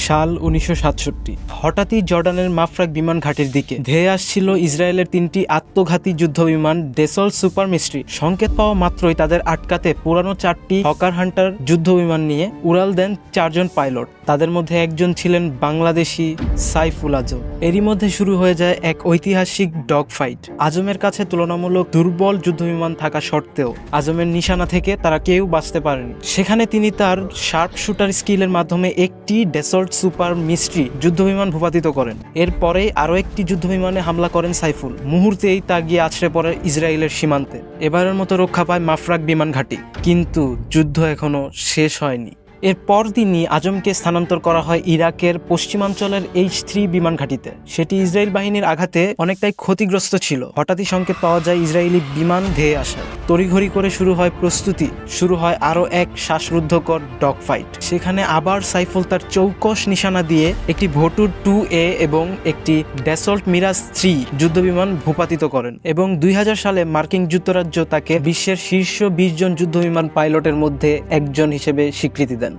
সাল 1967। হঠাৎই জর্ডানের মাফরাক বিমান ঘাটির দিকে ধেয়ে আসছিল ইসরায়েলের 3টি আত্মঘাতী যুদ্ধ বিমান ডেসল্ট সুপার মিস্ট্রি। সংকেত পাওয়া মাত্রই তাদের আটকাতে পুরানো 4টি হকার হান্টার যুদ্ধ বিমান নিয়ে উড়াল দেন 4 জন পাইলট। তাদের মধ্যে একজন ছিলেন বাংলাদেশি সাইফুল আজম। এরই মধ্যে শুরু হয়ে যায় এক ঐতিহাসিক ডগ ফাইট। আজমের কাছে তুলনামূলক দুর্বল যুদ্ধবিমান থাকা সত্ত্বেও আজমের নিশানা থেকে তারা কেউ বাঁচতে পারেনি। সেখানে তিনি তার শার্প শুটার স্কিলের মাধ্যমে একটি ডেসল্ট সুপার মিস্ট্রি যুদ্ধবিমান ভূপাতিত করেন। এরপরে আরও একটি যুদ্ধবিমানে হামলা করেন সাইফুল। মুহূর্তেই তা গিয়ে আছড়ে পড়ে ইসরায়েলের সীমান্তে। এবারের মতো রক্ষা পায় মাফরাক বিমান ঘাঁটি, কিন্তু যুদ্ধ এখনো শেষ হয়নি। এরপর দিনই আজমকে স্থানান্তর করা হয় ইরাকের পশ্চিমাঞ্চলের H-3 বিমান ঘাঁটিতে। সেটি ইসরায়েল বাহিনীর আঘাতে অনেকটাই ক্ষতিগ্রস্ত ছিল। হঠাৎই সংকেত পাওয়া যায় ইসরায়েলি বিমান ধেয়ে আসা। তড়িঘড়ি করে শুরু হয় প্রস্তুতি, শুরু হয় আরও এক শ্বাসরুদ্ধকর ডগ ফাইট। সেখানে আবার সাইফুল তার চৌকস নিশানা দিয়ে একটি ভোটুর 2A এবং একটি ড্যাসল্ট মিরাজ 3 যুদ্ধবিমান ভূপাতিত করেন এবং 2000 সালে মার্কিন যুক্তরাজ্য তাকে বিশ্বের শীর্ষ 20 জন যুদ্ধবিমান পাইলটের মধ্যে একজন হিসেবে স্বীকৃতি দেয়।